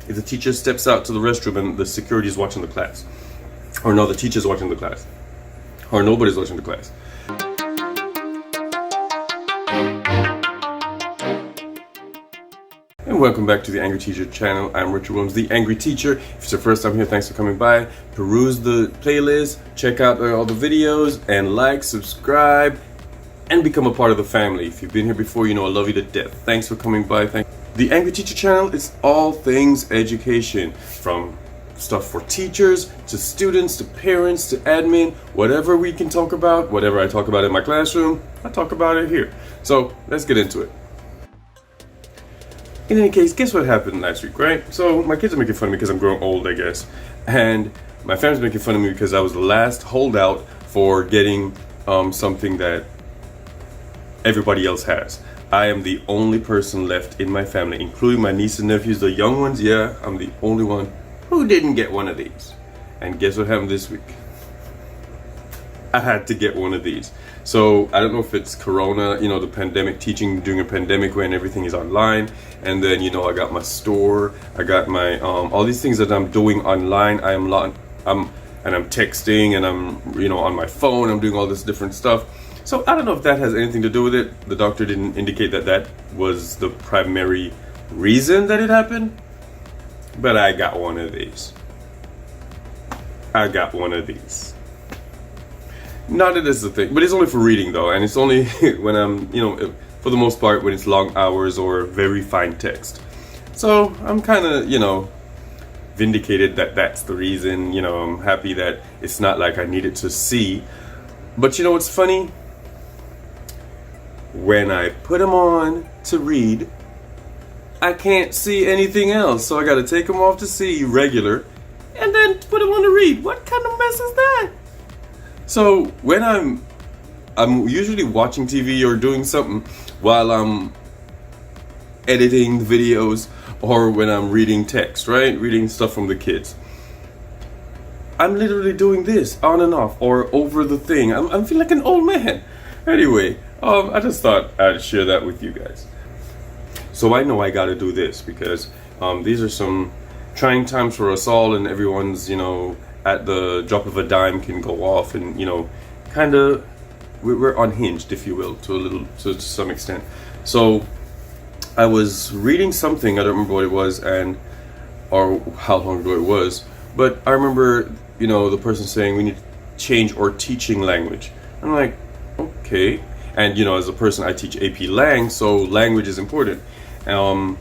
if the teacher steps out to the restroom and the security is watching the class. Or no, the teacher's watching the class. Or nobody's watching the class. And welcome back to the Angry Teacher channel. I'm Richard Williams, the Angry Teacher. If it's your first time here, thanks for coming by. Peruse the playlist, check out all the videos, and like, subscribe, and become a part of the family. If you've been here before, you know I love you to death. Thanks for coming by. The Angry Teacher channel is all things education, from stuff for teachers, to students, to parents, to admin, whatever we can talk about, whatever I talk about in my classroom, I talk about it here. So let's get into it. In any case, guess what happened last week, right? So my kids are making fun of me because I'm growing old, I guess. And my family's making fun of me because I was the last holdout for getting something that everybody else has. I am the only person left in my family, including my nieces and nephews, the young ones. Yeah, I'm the only one who didn't get one of these. And guess what happened this week? I had to get one of these. So I don't know if it's Corona, you know, the pandemic, teaching during a pandemic when everything is online. And then, you know, I got my store, I got my, all these things that I'm doing online. I'm texting and I'm, you know, on my phone, I'm doing all this different stuff. So I don't know if that has anything to do with it. The doctor didn't indicate that that was the primary reason that it happened. But I got one of these. I got one of these. Not that this is the thing, but it's only for reading though, and it's only when I'm, you know, for the most part when it's long hours or very fine text. So I'm kind of, you know, vindicated that that's the reason. You know, I'm happy that it's not like I needed to see. But you know what's funny? When I put them on to read, I can't see anything else, so I got to take them off to see regular, and then put them on to read. What kind of mess is that? So when I'm usually watching TV or doing something while I'm editing the videos, or when I'm reading text, right? Reading stuff from the kids. I'm literally doing this on and off or over the thing. I'm feeling like an old man. Anyway, I just thought I'd share that with you guys. So I know I got to do this because these are some trying times for us all, and everyone's, you know, at the drop of a dime can go off, and you know, kind of we're unhinged, if you will, to some extent. So I was reading something, I don't remember what it was or how long ago it was, but I remember, you know, the person saying we need to change our teaching language. I'm like, okay. And you know, as a person, I teach AP Lang, so language is important. And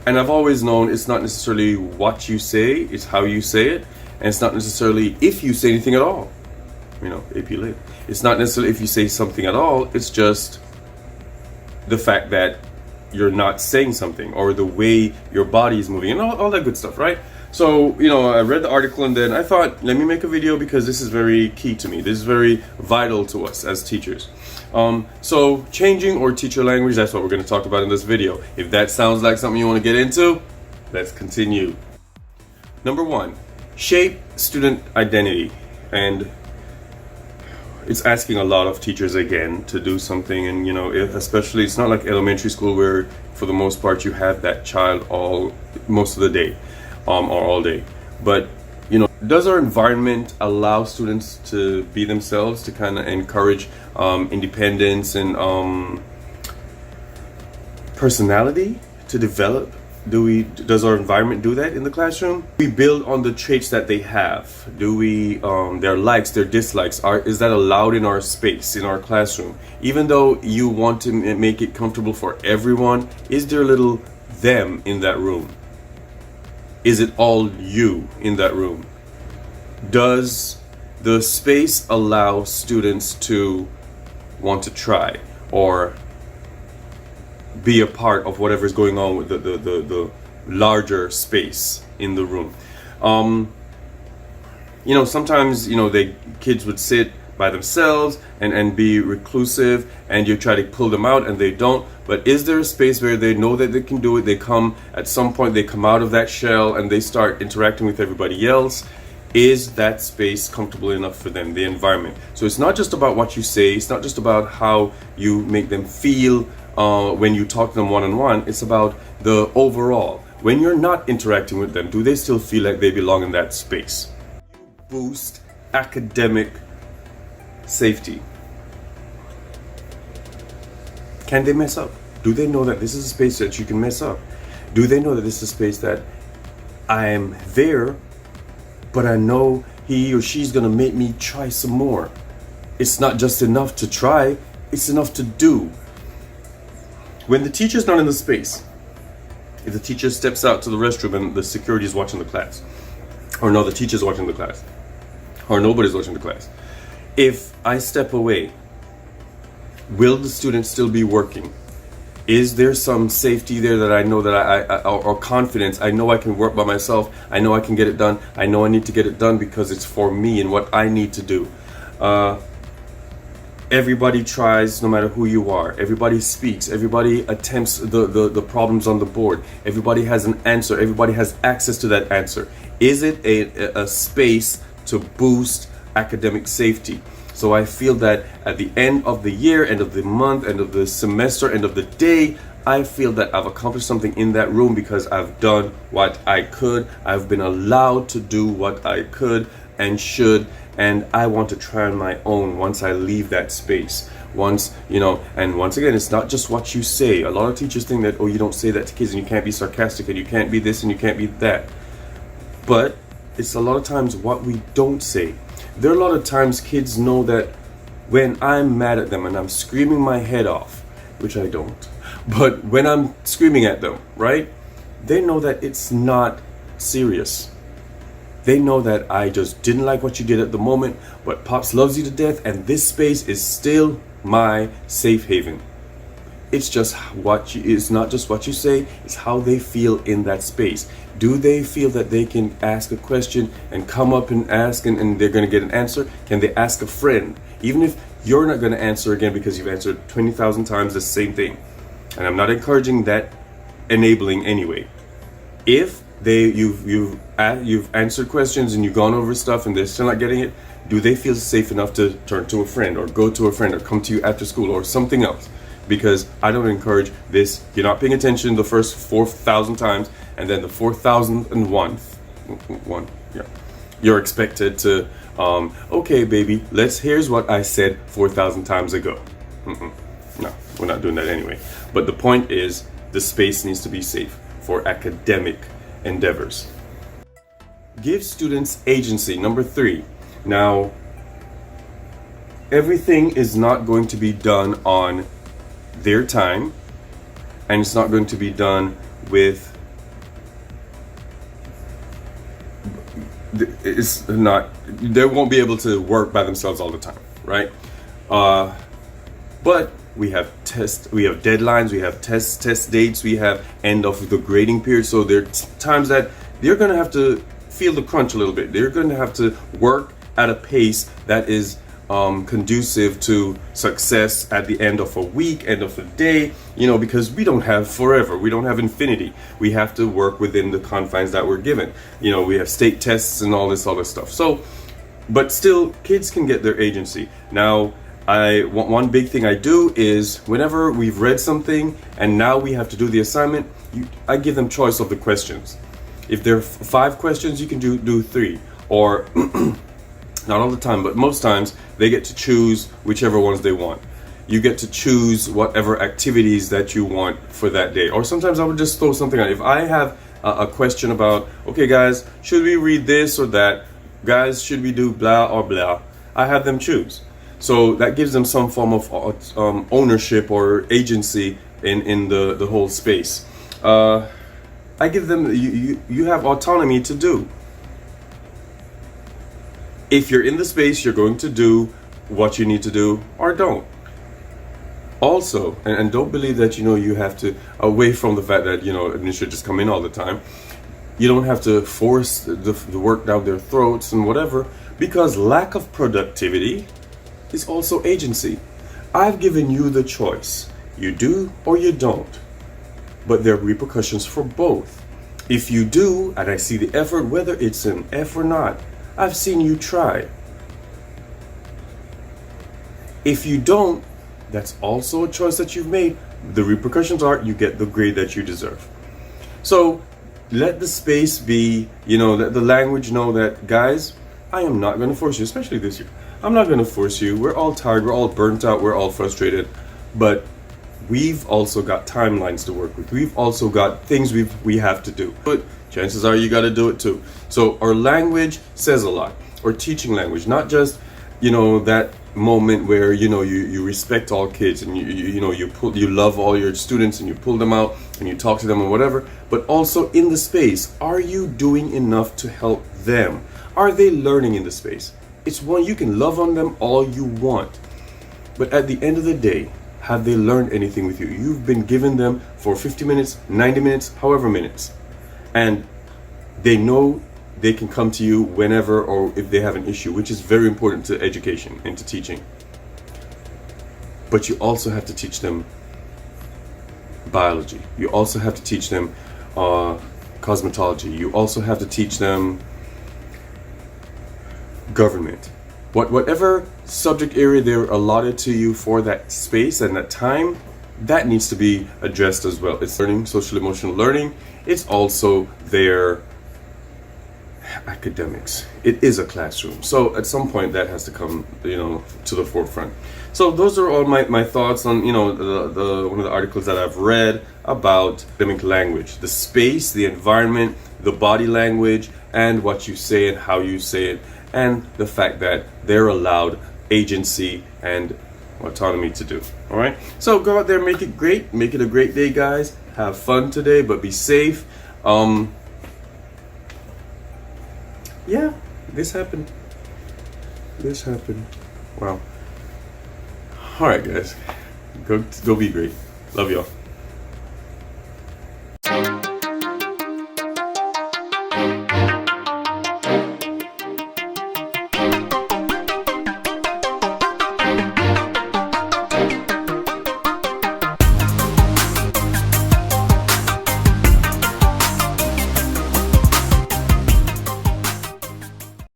I've always known it's not necessarily what you say, it's how you say it. And it's not necessarily if you say anything at all. You know, AP Lit. It's not necessarily if you say something at all, it's just the fact that you're not saying something, or the way your body is moving, and all that good stuff, right? So, you know, I read the article and then I thought, let me make a video because this is very key to me. This is very vital to us as teachers. So changing or teacher language, that's what we're going to talk about in this video. If that sounds like something you want to get into, let's continue. Number one, shape student identity. And it's asking a lot of teachers again to do something, and you know, especially it's not like elementary school where for the most part you have that child most of the day or all day. But you know, does our environment allow students to be themselves, to kind of encourage independence and personality to develop? Does our environment do that in the classroom? We build on the traits that they have. Do we, their likes, their dislikes, is that allowed in our space, in our classroom? Even though you want to make it comfortable for everyone, is there a little them in that room? Is it all you in that room? Does the space allow students to want to try or be a part of whatever's going on with the larger space in the room? You know, sometimes, you know, kids would sit by themselves and be reclusive, and you try to pull them out and they don't. But is there a space where they know that they can do it? They come, at some point they come out of that shell and they start interacting with everybody else. Is that space comfortable enough for them, the environment? So it's not just about what you say, it's not just about how you make them feel when you talk to them one-on-one. It's about the overall. When you're not interacting with them, do they still feel like they belong in that space? Boost academic safety. Can they mess up? Do they know that this is a space that you can mess up? Do they know that this is a space that I am there, but I know he or she's gonna make me try some more? It's not just enough to try, it's enough to do. When the teacher's not in the space, if the teacher steps out to the restroom and the security is watching the class, or no, the teacher's watching the class, or nobody's watching the class, if I step away, will the student still be working? Is there some safety there that I know that or confidence? I know I can work by myself. I know I can get it done. I know I need to get it done because it's for me and what I need to do. Everybody tries, no matter who you are. Everybody speaks. Everybody attempts the problems on the board. Everybody has an answer. Everybody has access to that answer. Is it a space to boost academic safety? So I feel that at the end of the year, end of the month, end of the semester, end of the day, I feel that I've accomplished something in that room because I've done what I could. I've been allowed to do what I could and should, and I want to try on my own once I leave that space. Once, and once again, it's not just what you say. A lot of teachers think that, oh, you don't say that to kids and you can't be sarcastic and you can't be this and you can't be that. But it's a lot of times what we don't say. There are a lot of times kids know that when I'm mad at them and I'm screaming my head off, which I don't, but when I'm screaming at them, right, they know that it's not serious. They know that I just didn't like what you did at the moment, but Pops loves you to death and this space is still my safe haven. It's just it's not just what you say, it's how they feel in that space. Do they feel that they can ask a question and come up and ask and they're going to get an answer? Can they ask a friend? Even if you're not going to answer again because you've answered 20,000 times the same thing. And I'm not encouraging that enabling anyway. If you've answered questions and you've gone over stuff and they're still not getting it, do they feel safe enough to turn to a friend or go to a friend or come to you after school or something else? Because I don't encourage this. You're not paying attention the first 4,000 times, and then the 4,001, you're expected to, okay, baby, here's what I said 4,000 times ago. No, we're not doing that anyway. But the point is, the space needs to be safe for academic endeavors. Give students agency. Number 3. Now, everything is not going to be done on their time, and it's not going to be done with they won't be able to work by themselves all the time, right? But we have deadlines, we have test dates, we have end of the grading period, so there are times that they're going to have to feel the crunch a little bit. They're going to have to work at a pace that is conducive to success at the end of a week, end of a day, because we don't have forever. We don't have infinity. We have to work within the confines that we're given. We have state tests and all this other stuff. So, but still, kids can get their agency. Now, one big thing I do is whenever we've read something and now we have to do the assignment, I give them choice of the questions. If there are 5 questions, you can do 3, or not all the time, but most times they get to choose whichever ones they want. You get to choose whatever activities that you want for that day. Or sometimes I would just throw something out. If I have a question about, okay guys, should we read this or that? Guys, should we do blah or blah? I have them choose. So that gives them some form of ownership or agency in the whole space. I give them, you have autonomy to do. If you're in the space, you're going to do what you need to do or don't. Also, and don't believe that, you have to, away from the fact that, you should just come in all the time. You don't have to force the work down their throats and whatever, because lack of productivity is also agency. I've given you the choice. You do or you don't. But there are repercussions for both. If you do, and I see the effort, whether it's an F or not, I've seen you try. If you don't, that's also a choice that you've made. The repercussions are you get the grade that you deserve. So let the space be, let the language know that, guys, I am not going to force you, especially this year. I'm not going to force you. We're all tired. We're all burnt out. We're all frustrated. But we've also got timelines to work with. We've also got things we have to do. But chances are you got to do it too. So our language says a lot. Or teaching language, not just, that moment where, you respect all kids and you love all your students and you pull them out and you talk to them or whatever, but also in the space, are you doing enough to help them? Are they learning in the space? It's one, you can love on them all you want, but at the end of the day, have they learned anything with you? You've been giving them for 50 minutes, 90 minutes, however minutes, and they know they can come to you whenever or if they have an issue, which is very important to education and to teaching. But you also have to teach them biology. You also have to teach them cosmetology. You also have to teach them government. Whatever subject area they're allotted to you for that space and that time, that needs to be addressed as well. It's learning, social emotional learning. It's also their academics. It is a classroom, so at some point that has to come to the forefront. So those are all my thoughts on the one of the articles that I've read about academic language, the space, the environment, the body language, and what you say and how you say it, and the fact that they're allowed agency and autonomy to do. All right, so go out there, make it great, make it a great day, guys. Have fun today, but be safe. Yeah, this happened. Wow. All right, guys. Go be great. Love y'all.